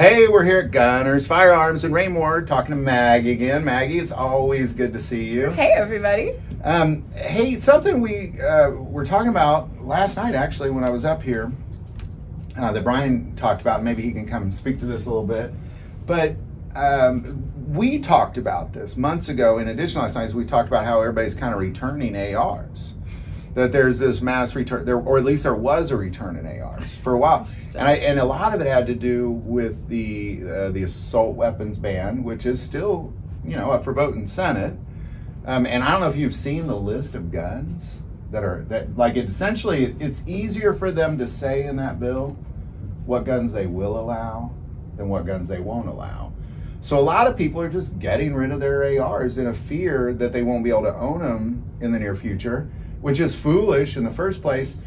Hey, we're here at Gunners, Firearms, and Raymore talking to Maggie again. Maggie, it's always good to see you. Hey, everybody. Hey, something we were talking about last night, actually, when I was up here, that Brian talked about. Maybe he can come and speak to this a little bit. But we talked about this months ago. In addition, last night, we talked about how everybody's kind of returning ARs. That there's this mass return, or at least there was a return in ARs for a while, and a lot of it had to do with the assault weapons ban, which is still, up for vote in Senate. And I don't know if you've seen the list of guns essentially it's easier for them to say in that bill what guns they will allow than what guns they won't allow. So a lot of people are just getting rid of their ARs in a fear that they won't be able to own them in the near future, which is foolish in the first place.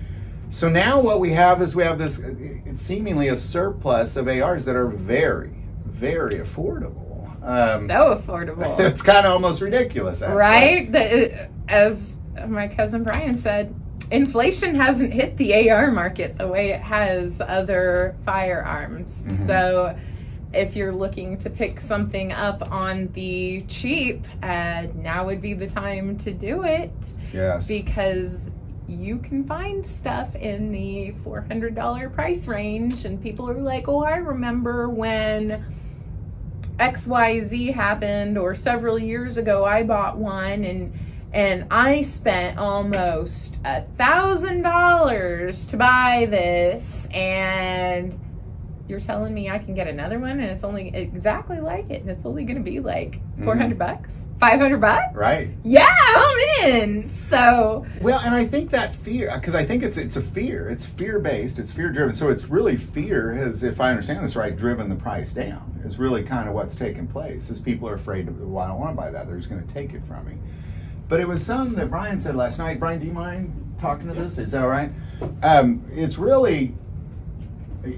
So now what we have is this it's seemingly a surplus of ARs that are very, very affordable. So affordable. It's kind of almost ridiculous, actually. Right? As my cousin Brian said, inflation hasn't hit the AR market the way it has other firearms. Mm-hmm. So if you're looking to pick something up on the cheap, now would be the time to do it. Yes. Because you can find stuff in the $400 price range, and people are like, oh, I remember when XYZ happened, or several years ago I bought one, and I spent almost $1,000 to buy this, and you're telling me I can get another one and it's only exactly like it, and it's only going to be like $400, $500? Right. Yeah, I'm in. So. Well, and I think that fear, because I think it's a fear. It's fear-based. It's fear-driven. So it's really fear has, if I understand this right, driven the price down. Is really kind of what's taking place. Is people are afraid well, I don't want to buy that. They're just going to take it from me. But it was something that Brian said last night. Brian, do you mind talking to this? Is that all right? It's really.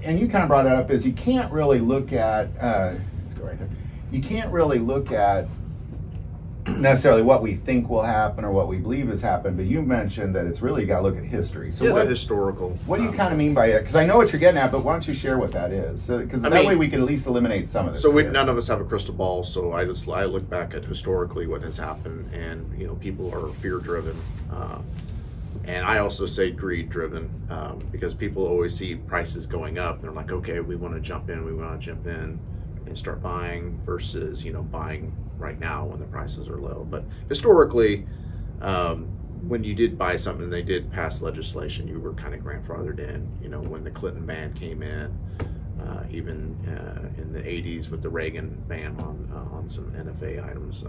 And you kind of brought it up, is you can't really look at, let's go right there. You can't really look at necessarily what we think will happen or what we believe has happened, but you mentioned that it's really got to look at history. So the historical. What do you kind of mean by it? Because I know what you're getting at, but why don't you share what that is? Because that way we can at least eliminate some of this. So none of us have a crystal ball, so I look back at historically what has happened, and people are fear-driven. And I also say greed-driven, because people always see prices going up, and they're like, okay, we want to jump in and start buying versus, buying right now when the prices are low. But historically, when you did buy something, they did pass legislation, you were kind of grandfathered in, when the Clinton ban came in, even in the 80s with the Reagan ban on some NFA items.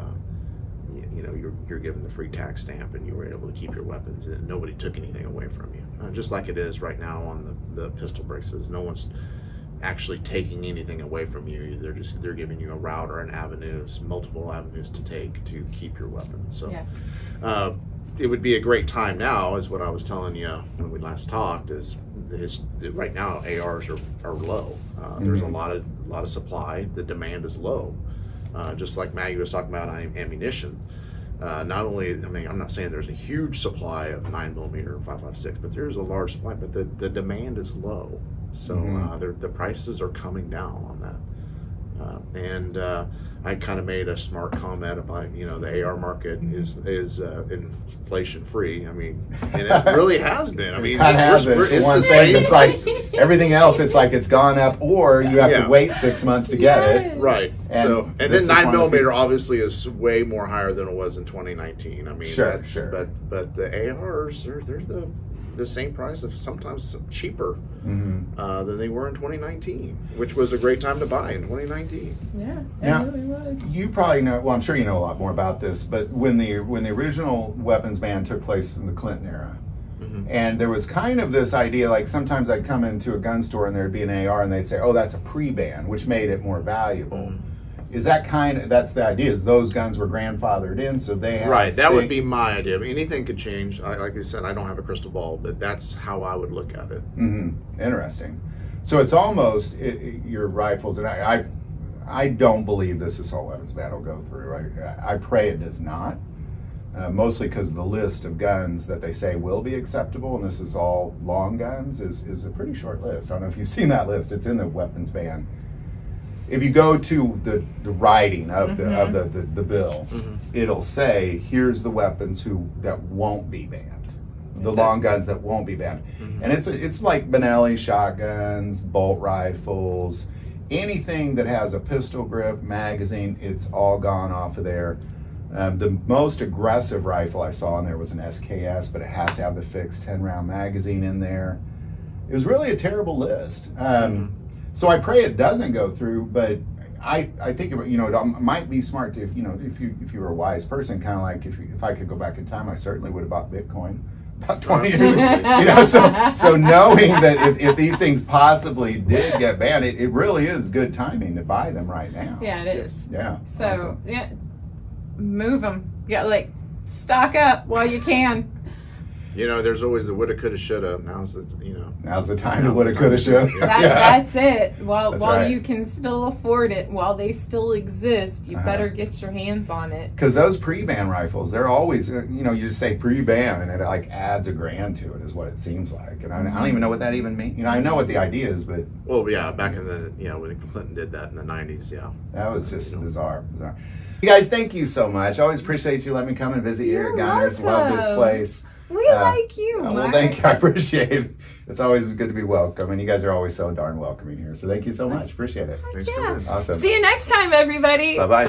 You're given the free tax stamp, and you were able to keep your weapons, and nobody took anything away from you. Just like it is right now on the pistol braces, no one's actually taking anything away from you. They're giving you a route or multiple avenues to take to keep your weapon. So, yeah. It would be a great time now, is what I was telling you when we last talked. Is right now ARs are low. There's a lot of supply. The demand is low. Just like Maggie was talking about ammunition, not only, I'm not saying there's a huge supply of 9mm and 5.56, but there's a large supply, but the demand is low. So the prices are coming down on that. And I kind of made a smart comment about, the AR market is inflation free. And it really has been. It's the same. It's like everything else. It's like it's gone up, or you have to wait 6 months to get it. Right. And then 9mm obviously is way more higher than it was in 2019. Sure. But the ARs they're the same price, of sometimes cheaper than they were in 2019, which was a great time to buy in 2019. Yeah, it really was. You probably know, well, I'm sure you know a lot more about this, but when the original weapons ban took place in the Clinton era, and there was kind of this idea, like sometimes I'd come into a gun store and there'd be an AR and they'd say, oh, that's a pre-ban, which made it more valuable. Is that that's the idea, is those guns were grandfathered in, so they have... Right, that would be my idea. Anything could change. Like I said, I don't have a crystal ball, but that's how I would look at it. Interesting. So it's almost your rifles, and I don't believe this assault weapons ban will go through. Right? I pray it does not, mostly because the list of guns that they say will be acceptable, and this is all long guns, is a pretty short list. I don't know if you've seen that list. It's in the weapons ban. if you go to the writing of the bill, it'll say, here's the weapons that won't be banned. The long guns that won't be banned. And it's like Benelli shotguns, bolt rifles, anything that has a pistol grip, magazine, it's all gone off of there. The most aggressive rifle I saw in there was an SKS, but it has to have the fixed 10-round magazine in there. It was really a terrible list. So I pray it doesn't go through, but I think it might be smart to, if you were a wise person, kind of like if I could go back in time, I certainly would have bought Bitcoin about 20 years ago. So knowing that if these things possibly did get banned, it really is good timing to buy them right now. Yeah, it is. Yeah. So awesome. yeah, move them. Yeah, stock up while you can. There's always the woulda, coulda, shoulda. Now's the time to woulda, coulda, shoulda. That's it. While right. you can still afford it, while they still exist, you better get your hands on it. Because those pre-ban rifles, they're always, you just say pre-ban and it adds $1,000 to it, is what it seems like. And I don't even know what that even means. I know what the idea is, but well, yeah, back in the when Clinton did that in the 90s, that was just bizarre. You guys, thank you so much. I always appreciate you letting me come and visit you at Gunners. Love this place. We like you, Mark. Well, thank you. I appreciate it. It's always good to be welcome, and you guys are always so darn welcoming here. So thank you so much. Appreciate it. Thanks for coming. Awesome. See you next time, everybody. Bye-bye.